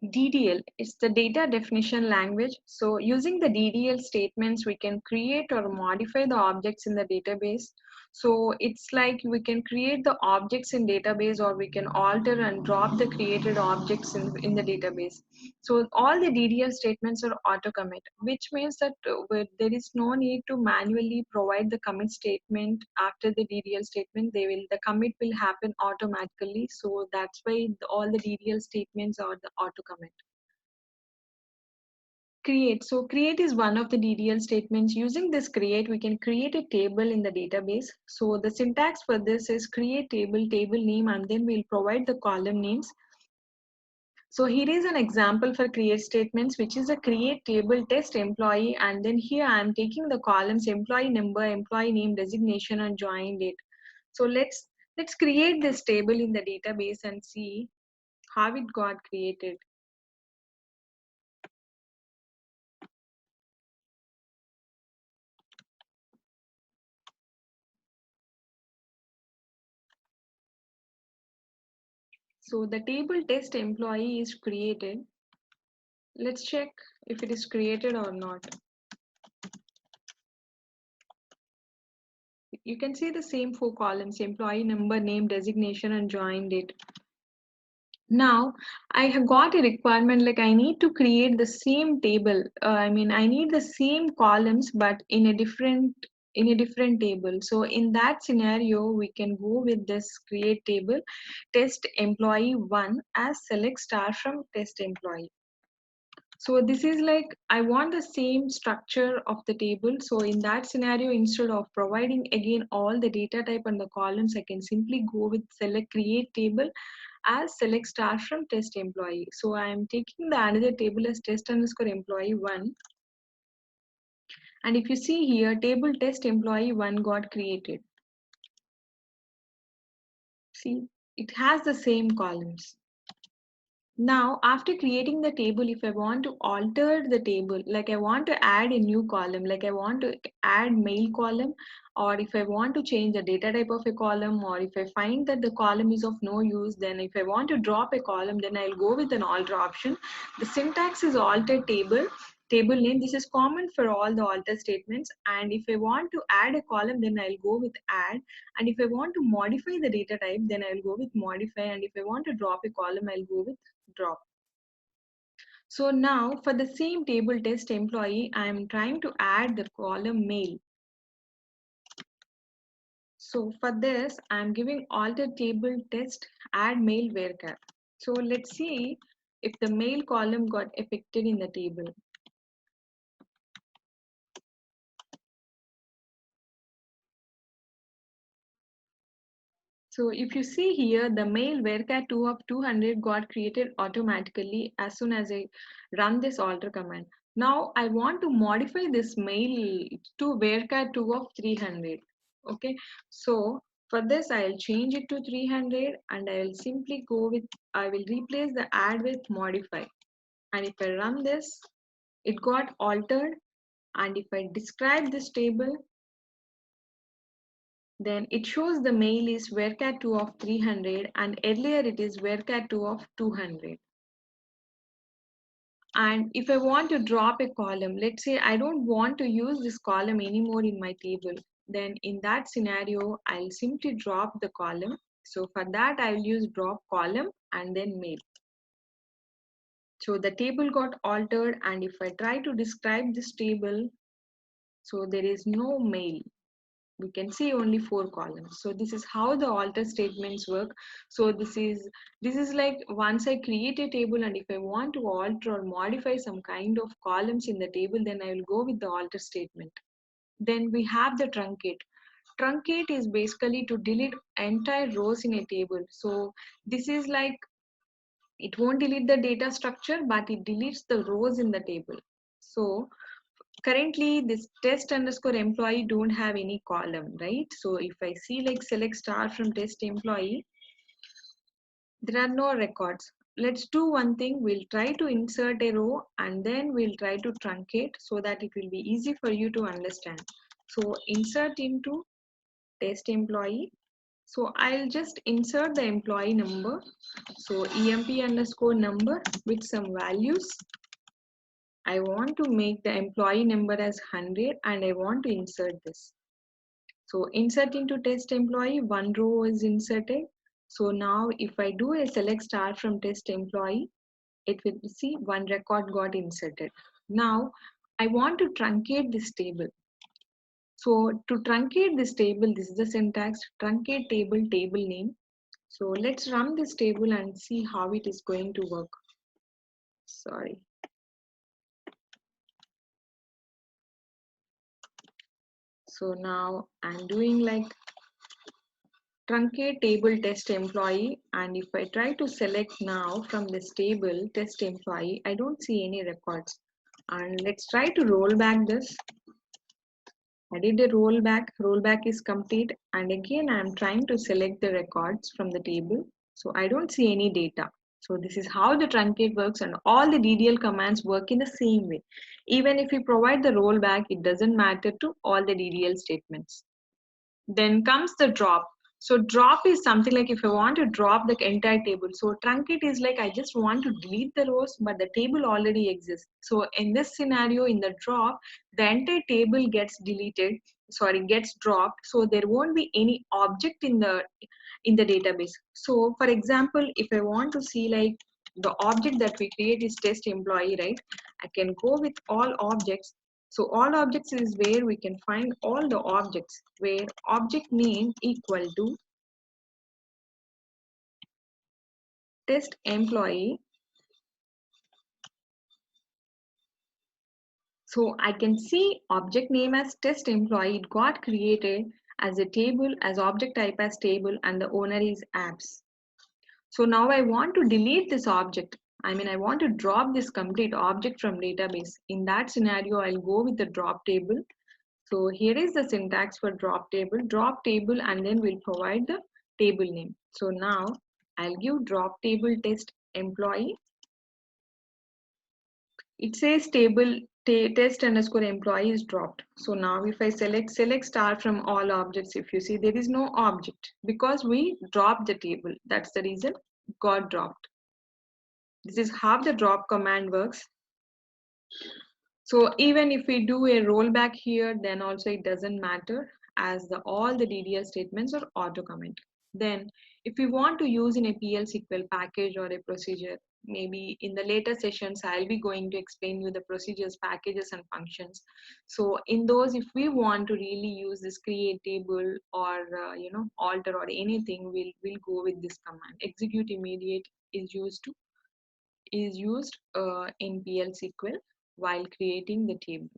DDL, it's the data definition language. So using the DDL statements, we can create or modify the objects in the database. So it's like we can create the objects in database, or we can alter and drop the created objects in the database. So all the DDL statements are auto commit, which means that there is no need to manually provide the commit statement after the DDL statement. The commit will happen automatically. So that's why all the DDL statements are the auto commit. Create. So create is one of the DDL statements. Using this create, we can create a table in the database. So the syntax for this is create table, table name, and then we'll provide the column names. So here is an example for create statements, which is a create table test employee, and then here I am taking the columns employee number, employee name, designation, and join date. So let's create this table in the database and see how it got created. So the table test employee is created. Let's check if it is created or not. You can see the same 4 columns: employee number, name, designation, and join date. Now I have got a requirement, like I need to create the same table. I need the same columns but in a different table. So in that scenario, we can go with this create table test employee 1 as select star from test employee. So this is like I want the same structure of the table. So in that scenario, instead of providing again all the data type and the columns, I can simply go with select create table as select star from test employee. So I am taking the another table as test underscore employee 1. And if you see here, table test employee 1 got created. See, it has the same columns. Now, after creating the table, if I want to alter the table, like I want to add a new column, like I want to add mail column, or if I want to change the data type of a column, or if I find that the column is of no use, then if I want to drop a column, then I'll go with an alter option. The syntax is alter table, table name. This is common for all the alter statements. And if I want to add a column, then I'll go with add. And if I want to modify the data type, then I'll go with modify. And if I want to drop a column, I'll go with drop. So now for the same table test employee, I am trying to add the column mail. So for this, I am giving alter table test add mail varchar. So let's see if the mail column got affected in the table. So if you see here, the mail varchar2 of 200 got created automatically as soon as I run this alter command. Now I want to modify this mail to varchar2 of 300. Okay, so for this I'll change it to 300 and I will simply I will replace the add with modify. And if I run this, it got altered. And if I describe this table, then it shows the mail is varchar2 of 300 and earlier it is varchar2 of 200. And if I want to drop a column, let's say I don't want to use this column anymore in my table, then in that scenario, I'll simply drop the column. So for that, I'll use drop column and then mail. So the table got altered, and if I try to describe this table, so there is no mail. We can see only 4 columns. So this is how the alter statements work. So this is like once I create a table, and if I want to alter or modify some kind of columns in the table, then I will go with the alter statement. Then we have the truncate. Truncate is basically to delete entire rows in a table. So this is like it won't delete the data structure, but it deletes the rows in the table. So currently this test underscore employee don't have any column, right? So if I see like select star from test employee, there are no records. Let's do one thing. We'll try to insert a row and then we'll try to truncate so that it will be easy for you to understand. So insert into test employee, So I'll just insert the employee number. So emp underscore number with some values. I want to make the employee number as 100 and I want to insert this. So insert into test employee, one row is inserted. So now if I do a select star from test employee, it will see one record got inserted. Now I want to truncate this table. So to truncate this table, this is the syntax, truncate table, table name. So let's run this table and see how it is going to work. Sorry. So now I'm doing like truncate table test employee, and if I try to select now from this table test employee, I don't see any records. And let's try to roll back this. I did a rollback is complete, and again I'm trying to select the records from the table. So I don't see any data. So this is how the truncate works, and all the DDL commands work in the same way. Even if we provide the rollback, it doesn't matter to all the DDL statements. Then comes the drop. So drop is something like if I want to drop the entire table. So truncate is like I just want to delete the rows, but the table already exists. So in this scenario, in the drop, the entire table gets deleted, sorry, gets dropped. So there won't be any object in the database. So for example, if I want to see like the object that we create is test employee, right? I can go with all objects. So all objects is where we can find all the objects where object name equal to test employee. So I can see object name as test employee. It got created as a table, as object type as table, and the owner is apps. So now I want to delete this object. I want to drop this complete object from database. In that scenario, I'll go with the drop table. So here is the syntax for drop table, and then we'll provide the table name. So now I'll give drop table test employee. It says table test underscore employee is dropped. So now if I select star from all objects, if you see there is no object because we dropped the table. That's the reason it got dropped. This is how the drop command works. So even if we do a rollback here, then also it doesn't matter as all the DDL statements are auto comment. Then if we want to use in a PL SQL package or a procedure, maybe in the later sessions, I'll be going to explain you the procedures, packages and functions. So in those, if we want to really use this create table or, alter or anything, we'll go with this command. Execute immediate is used in PL SQL while creating the table.